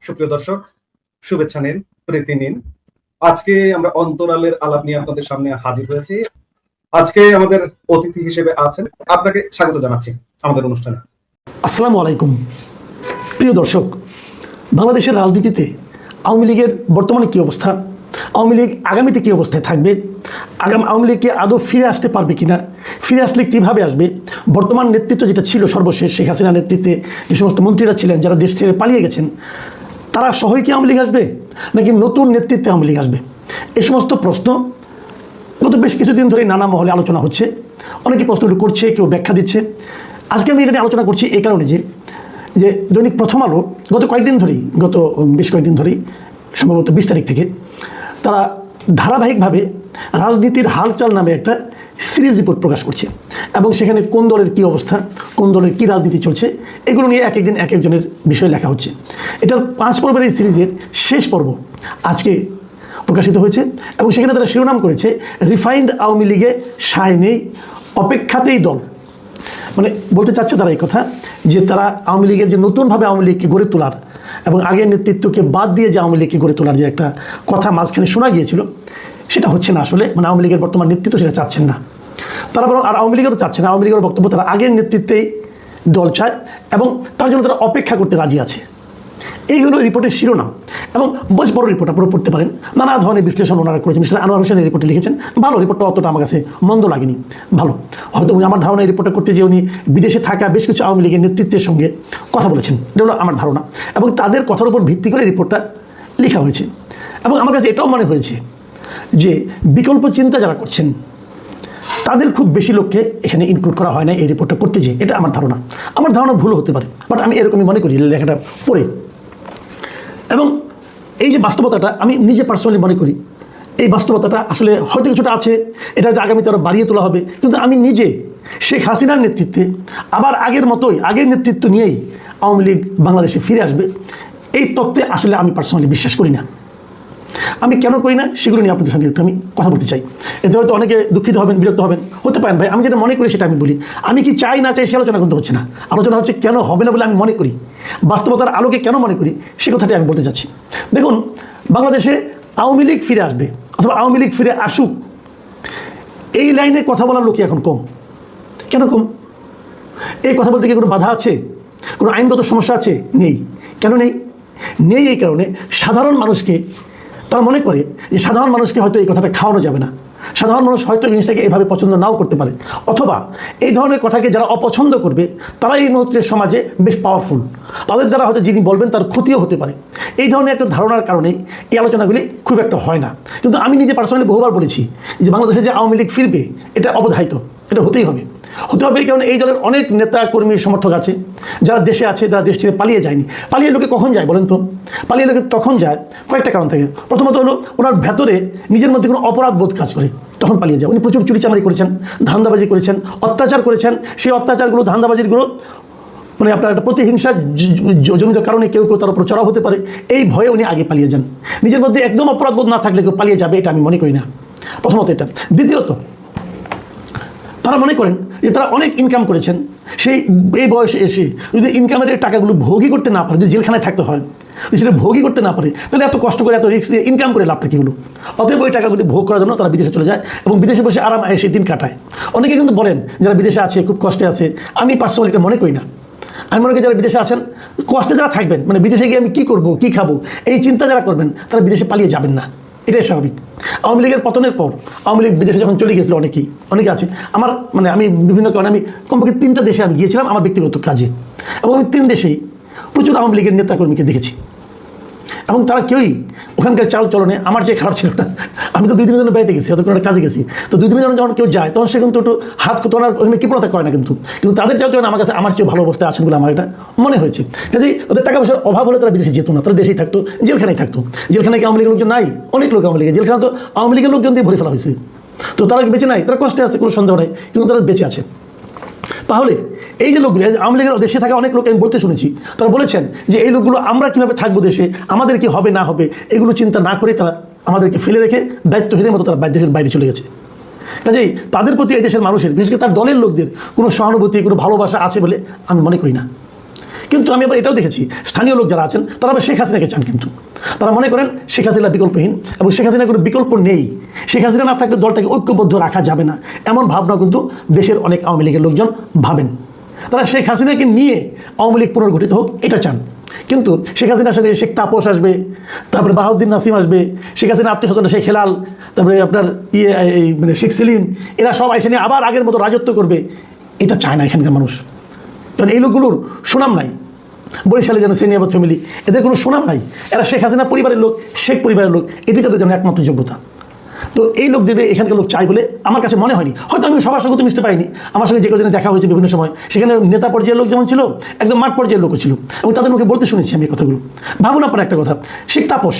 সুপ্রিয় দর্শক, শুভেচ্ছা নিন, প্রীতি নিন। আজকে আমরা অন্তরালের আলাপ নিয়ে আপনাদের সামনে হাজির হয়েছি। আজকে আমাদের অতিথি হিসেবে আছেন, আপনাকে স্বাগত জানাচ্ছি আমাদের অনুষ্ঠানে। আসসালামু আলাইকুম। প্রিয় দর্শক, বাংলাদেশের রাজনীতিতে আওয়ামী লীগের বর্তমানে কী অবস্থা, আওয়ামী লীগ আগামীতে কী অবস্থায় থাকবে, আওয়ামী লীগকে আদৌ ফিরে আসতে পারবে কিনা, ফিরে আসলে কীভাবে আসবে, বর্তমান নেতৃত্ব যেটা ছিল সর্বশেষ শেখ হাসিনা নেতৃত্বে যে সমস্ত মন্ত্রীরা ছিলেন যারা দেশ ছেড়ে পালিয়ে গেছেন, তারা সহই কি আওয়ামী লীগ আসবে নাকি নতুন নেতৃত্বে আওয়ামী লীগ আসবে, এই সমস্ত প্রশ্ন গত বেশ কিছুদিন ধরেই নানা মহলে আলোচনা হচ্ছে। অনেকে প্রশ্নগুলো করছে, কেউ ব্যাখ্যা দিচ্ছে। আজকে আমি এটা নিয়ে আলোচনা করছি এই কারণে যে দৈনিক প্রথম আলো গত বেশ কয়েকদিন ধরেই সম্ভবত 20 তারিখ থেকে তারা ধারাবাহিকভাবে রাজনীতির হালচাল নামে একটা সিরিজ রিপোর্ট প্রকাশ করছে এবং সেখানে কোন দলের কী অবস্থা, কোন দলের কী রাজনীতি চলছে, এগুলো নিয়ে এক একদিন এক একজনের বিষয় লেখা হচ্ছে। এটার 5 পর্বের এই সিরিজের শেষ পর্ব আজকে প্রকাশিত হয়েছে এবং সেখানে তারা শিরোনাম করেছে রিফাইন্ড আওয়ামী লীগে সায় নেই, অপেক্ষাতেই দল। মানে বলতে চাচ্ছে তারা এই কথা যে তারা আওয়ামী লীগের যে নতুনভাবে আওয়ামী লীগকে গড়ে তোলার এবং আগের নেতৃত্বকে বাদ দিয়ে যে আওয়ামী লীগকে গড়ে তোলার যে একটা কথা মাঝখানে শোনা গিয়েছিল, সেটা হচ্ছে না। আসলে মানে আওয়ামী লীগের বর্তমান নেতৃত্ব সেটা চাচ্ছেন না তারা, বরং আর আওয়ামী লীগেরও চাচ্ছে না। আওয়ামী লীগের বক্তব্য তারা আগের নেতৃত্বেই দল চায় এবং তার জন্য তারা অপেক্ষা করতে রাজি আছে। এই হলো রিপোর্টের শিরোনাম এবং বেশ বড় রিপোর্ট, আপনারা পড়তে পারেন। নানা ধরনের বিশ্লেষণ ওনারা করেছেন। মিস্টার আনোয়ার হোসেন এই রিপোর্টে লিখেছেন, ভালো রিপোর্টটা, অতটা আমার কাছে মন্দ লাগেনি, ভালো। হয়তো আমার ধারণা এই রিপোর্টটা করতে যে উনি বিদেশে থাকা বেশ কিছু আওয়ামী লীগের নেতৃত্বের সঙ্গে কথা বলেছেন, এটা হলো আমার ধারণা, এবং তাদের কথার উপর ভিত্তি করে রিপোর্টটা লেখা হয়েছে। এবং আমার কাছে এটাও মনে হয়েছে যে বিকল্প চিন্তা যারা করছেন তাদের খুব বেশি লোককে এখানে ইনক্লুড করা হয় না এই রিপোর্টটা করতে যেয়ে। এটা আমার ধারণা, আমার ধারণা ভুল হতে পারে, বাট আমি এরকমই মনে করি লেখাটা পড়ে। এবং এই যে বাস্তবতাটা আমি নিজে পার্সোনালি মনে করি, এই বাস্তবতাটা আসলে হয়তো কিছুটা আছে, এটা যে আগামীতে আরও বাড়িয়ে তোলা হবে। কিন্তু আমি নিজে শেখ হাসিনার নেতৃত্বে আবার আগের মতোই, আগের নেতৃত্ব নিয়েই আওয়ামী লীগ বাংলাদেশে ফিরে আসবে, এই তত্ত্বে আসলে আমি পার্সোনালি বিশ্বাস করি না। আমি কেন করি না সেগুলো নিয়ে আপনাদের সঙ্গে একটু আমি কথা বলতে চাই। এতে হয়তো অনেকে দুঃখিত হবেন, বিরক্ত হবেন, হতে পারেন ভাই। আমি যেটা মনে করি সেটা আমি বলি। আমি কি চাই না চাই সে আলোচনা কিন্তু হচ্ছে না, আলোচনা হচ্ছে কেন হবে না বলে আমি মনে করি, বাস্তবতার আলোকে কেন মনে করি সে কথাটি আমি বলতে চাচ্ছি। দেখুন, বাংলাদেশে আওয়ামী লীগ ফিরে আসবে অথবা আওয়ামী লীগ ফিরে আসুক, এই লাইনে কথা বলার লোকই এখন কম। কেন কম? এই কথা বলতে কি কোনো বাধা আছে, কোনো আইনগত সমস্যা আছে? নেই। কেন নেই? নেই এই কারণে সাধারণ মানুষকে, তারা মনে করে যে সাধারণ মানুষকে হয়তো এই কথাটা খাওয়ানো যাবে না, সাধারণ মানুষ হয়তো জিনিসটাকে এভাবে পছন্দ নাও করতে পারে, অথবা এই ধরনের কথাকে যারা অপছন্দ করবে তারা এই মুহূর্তে সমাজে বেশ পাওয়ারফুল, তাদের দ্বারা হয়তো যিনি বলবেন তার ক্ষতিও হতে পারে। এই ধরনের একটা ধারণার কারণে এই আলোচনাগুলি খুব একটা হয় না। কিন্তু আমি নিজে পার্সোনালি বহুবার বলেছি যে বাংলাদেশে যে আওয়ামী লীগ ফিরবে এটা অবধারিত, এটা হতেই হবে। এই কারণে এই দলের অনেক নেতা কর্মী সমর্থক আছে যারা দেশে আছে, যারা দেশ ছেড়ে পালিয়ে যায়নি। পালিয়ে লোকে কখন যায় বলেন তো? পালিয়ে লোকে তখন যায় কয়েকটা কারণ থাকে। প্রথমত হলো ওনার ভেতরে নিজের মধ্যে কোনো অপরাধ বোধ কাজ করে, তখন পালিয়ে যায়। উনি প্রচুর চুরিচামারি করেছেন, ধান্দাবাজি করেছেন, অত্যাচার করেছেন। সেই অত্যাচারগুলো, ধান্দাবাজিগুলো মানে আপনার একটা প্রতিহিংসা জনিত কারণে কেউ কেউ তার উপর চড়াও হতে পারে, এই ভয়ে উনি আগে পালিয়ে যান। নিজের মধ্যে একদম অপরাধবোধ না থাকলে কেউ পালিয়ে যাবে এটা আমি মনে করি না, প্রথমত এটা। দ্বিতীয়ত, তারা মনে করেন যে তারা অনেক ইনকাম করেছেন, সেই এই বয়সে এসে যদি ইনকামের এই টাকাগুলো ভোগই করতে না পারে, যদি জেলখানায় থাকতে হয়, যদি সেটা ভোগই করতে না পারে, তাহলে এত কষ্ট করে এত রিস্ক দিয়ে ইনকাম করে লাভটা কী হলো? অতএব ওই টাকাগুলি ভোগ করার জন্য তারা বিদেশে চলে যায় এবং বিদেশে বসে আরাম এসে দিন কাটায়। অনেকে কিন্তু বলেন যারা বিদেশে আছে খুব কষ্টে আছে, আমি পার্সোনালি এটা মনে করি না। আমি মনে করি যারা বিদেশে আছেন, কষ্টে যারা থাকবেন, মানে বিদেশে গিয়ে আমি কী করবো, কী খাবো, এই চিন্তা যারা করবেন তারা বিদেশে পালিয়ে যাবেন না, এটাই স্বাভাবিক। আওয়ামী লীগের পতনের পর আওয়ামী লীগ বিদেশে যখন চলে গেছিলো, অনেকে আছে আমার, মানে আমি বিভিন্ন কারণে আমি কমপক্ষে 3টা দেশে আমি গিয়েছিলাম আমার ব্যক্তিগত কাজে, এবং আমি 3 দেশেই প্রচুর আওয়ামী লীগের নেতাকর্মীকে দেখেছি এবং তারা কেউই ওখানকার চাল চলনে আমার যে খারাপ ছিল না। আমি তো 2-3 জনের বাড়িতে গেছি, হয়তো কোনো কাজে গেছি, তো 2-3 জন যখন কেউ যায় তখন সে কিন্তু একটু হাত তোলার ওখানে কৃপণতা করে না, কিন্তু তাদের চাল চলনে আমার কাছে আমার চেয়ে ভালো অবস্থায় আছেন বলে আমার এটা মনে হয়েছে। কাজেই ওদের টাকা পয়সার অভাব হলে তারা বিদেশে যেত না, তারা দেশেই থাকতো, জেলখানায় থাকতো। জেলখানায় কি আওয়ামী লীগের লোকজন নাই? অনেক লোক আওয়ামী লীগের জেলখানা তো আওয়ামী লীগের লোকজন দিয়ে ভরে ফেলা হয়েছে। তো তারা বেঁচে নাই, তারা কষ্টে আছে, কোনো সন্দেহ নেই, কিন্তু তারা বেঁচে আছে। তাহলে এই যে লোকগুলো আওয়ামী লীগের দেশে থাকা অনেক লোক আমি বলতে শুনেছি, তারা বলেছেন যে এই লোকগুলো আমরা কীভাবে থাকবো দেশে, আমাদের কি হবে না হবে এগুলো চিন্তা না করে তারা আমাদেরকে ফেলে রেখে দায়িত্বহীনের মতো তারা দেশের বাইরে চলে গেছে। কাজেই তাদের প্রতি এই দেশের মানুষের, বিশেষ করে তার দলের লোকদের কোনো সহানুভূতি, কোনো ভালোবাসা আছে বলে আমি মনে করি না। কিন্তু আমি আবার এটাও দেখেছি স্থানীয় লোক যারা আছেন তারা আবার শেখ হাসিনাকে চান, কিন্তু তারা মনে করেন শেখ হাসিনা বিকল্পহীন এবং শেখ হাসিনার কোনো বিকল্প নেই, শেখ হাসিনা না থাকলে দলটাকে ঐক্যবদ্ধ রাখা যাবে না, এমন ভাবনা কিন্তু দেশের অনেক আওয়ামী লীগের লোকজন ভাবেন। তারা শেখ হাসিনাকে নিয়ে আওয়ামী লীগ পুনর্গঠিত হোক এটা চান, কিন্তু শেখ হাসিনার সাথে শেখ তাপস আসবে, তারপরে বাহাউদ্দিন নাসিম আসবে, শেখ হাসিনা আত্মীয় স্বজন শেখ হেলাল, তারপরে আপনার মানে শেখ সেলিম, এরা সব এসে নিয়ে আবার আগের মতো রাজত্ব করবে, এটা চায় না এখানকার মানুষ। কারণ এই লোকগুলোর সুনাম নাই, বরিশালে যেন সেনিয়াবাদ ফ্যামিলি, এদের কোনো সুনাম নাই, এরা শেখ হাসিনা পরিবারের লোক, শেখ পরিবারের লোক, এটি তাদের যেন একমাত্র যোগ্যতা। তো এই লোকদের এখানকার লোক চাই বলে আমার কাছে মনে হয়নি, হয়তো আমি সবার সঙ্গে তো মিশতে পারিনি, আমার সঙ্গে যে কদিনে দেখা হয়েছে বিভিন্ন সময়, সেখানে নেতা পর্যায়ের লোক যেমন ছিল, একদম মাঠ পর্যায়ের লোকও ছিল, এবং তাদের মুখে বলতে শুনেছি আমি এই কথাগুলো। ভাবুন আপনার একটা কথা, শেখ তাপস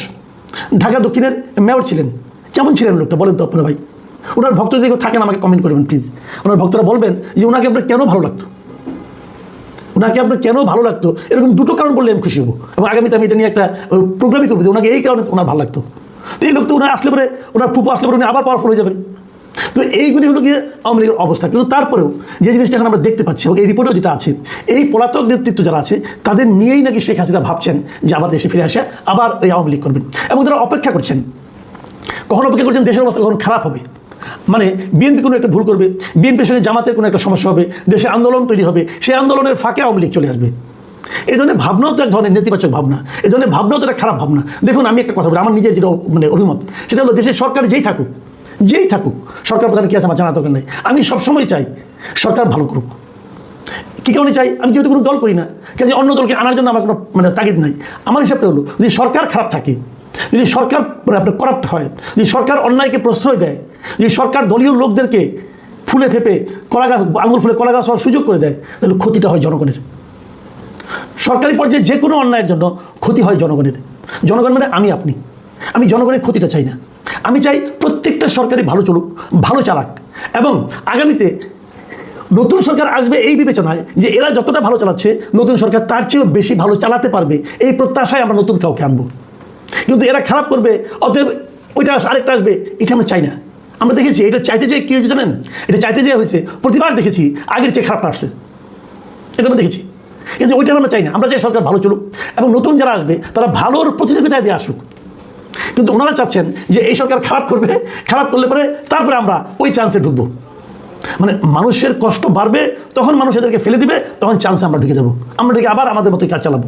ঢাকা দক্ষিণের মেয়র ছিলেন, কেমন ছিলেন লোকটা বলেন তো আপনারা ভাই? ওনার ভক্ত যদি কেউ থাকেন আমাকে কমেন্ট করবেন প্লিজ, ওনার ভক্তরা বলবেন যে ওনাকে আপনার কেন ভালো লাগতো, ওনাকে আপনার কেন ভালো লাগতো, এরকম দুটো কারণ বললে আমি খুশি হবো, এবং আগামীতে আমি এটা নিয়ে একটা প্রোগ্রামই করবো যে ওনাকে এই কারণে ওনার ভালো লাগতো। তো এই লোক তো ওনার আসলে পরে, ওনার ফুপু আসলে পরে উনি আবার পাওয়ারফুল হয়ে যাবেন। তো এইগুলি হলো গিয়ে আওয়ামী লীগের অবস্থা। কিন্তু তারপরেও যে জিনিসটা এখন আমরা দেখতে পাচ্ছি এবং এই রিপোর্টেও যেটা আছে, এই পলাতক নেতৃত্ব যারা আছে তাদের নিয়েই নাকি শেখ হাসিনা ভাবছেন যে আবার দেশে ফিরে আসে আবার এই আওয়ামী লীগ করবেন, এবং তারা অপেক্ষা করছেন, কখন অপেক্ষা করছেন দেশের অবস্থা কখন খারাপ হবে, মানে বিএনপি কোনো একটা ভুল করবে, বিএনপির সঙ্গে জামাতের কোনো একটা সমস্যা হবে, দেশে আন্দোলন তৈরি হবে, সেই আন্দোলনের ফাঁকে আওয়ামী লীগ চলে আসবে। এই ধরনের ভাবনাও তো এক ধরনের নেতিবাচক ভাবনা, এই ধরনের ভাবনাও তো একটা খারাপ ভাবনা। দেখুন আমি একটা কথা বলি, আমার নিজের যেটা মানে অভিমত, সেটা হলো দেশের সরকার যেই থাকুক সরকার প্রধান কী আছে আমার জানা দরকার নেই, আমি সবসময় চাই সরকার ভালো করুক। কী কারণে চাই? আমি যেহেতু কোনো দল করি না, কাজে অন্য দলকে আনার জন্য আমার কোনো মানে তাগিদ নাই। আমার হিসাবটা হলো যদি সরকার খারাপ থাকে, যদি সরকার আপনার করাপ্ট হয়, যদি সরকার অন্যায়কে প্রশ্রয় দেয়, যদি সরকার দলীয় লোকদেরকে ফুলে ফেপে কলা গাছ আঙুল ফুলে কলা গাছ হওয়ার সুযোগ করে দেয়, তাহলে ক্ষতিটা হয় জনগণের। সরকারি পর্যায়ে যে কোনো অন্যায়ের জন্য ক্ষতি হয় জনগণের। জনগণ মানে আমি জনগণের ক্ষতিটা চাই না। আমি চাই প্রত্যেকটা সরকারই ভালো চলুক, ভালো চালাক, এবং আগামীতে নতুন সরকার আসবে এই বিবেচনায় যে এরা যতটা ভালো চালাচ্ছে নতুন সরকার তার চেয়েও বেশি ভালো চালাতে পারবে, এই প্রত্যাশায় আমরা নতুন কাউকে আনবো। কিন্তু এরা খারাপ করবে, অতএব ওইটা আরেকটা আসবে, এটা আমরা চাই না। আমরা দেখেছি এটা চাইতে যেয়ে কী হয়েছে জানেন? এটা চাইতে যেয়ে হয়েছে প্রতিবার দেখেছি আগের চেয়ে খারাপটা আসছে, এটা আমরা দেখেছি। কিন্তু ওইটা আমরা চাই না, আমরা চাই সরকার ভালো চলুক এবং নতুন যারা আসবে তারা ভালোর প্রতিযোগিতায় দিয়ে আসুক। কিন্তু ওনারা চাচ্ছেন যে এই সরকার খারাপ করবে, খারাপ করলে পরে তারপরে আমরা ওই চান্সে ঢুকবো, মানে মানুষের কষ্ট বাড়বে, তখন মানুষ এদেরকে ফেলে দিবে, তখন চান্সে আমরা ঢুকে যাবো, আমরা ঢুকে আবার আমাদের মতোই কাজ চালাবো।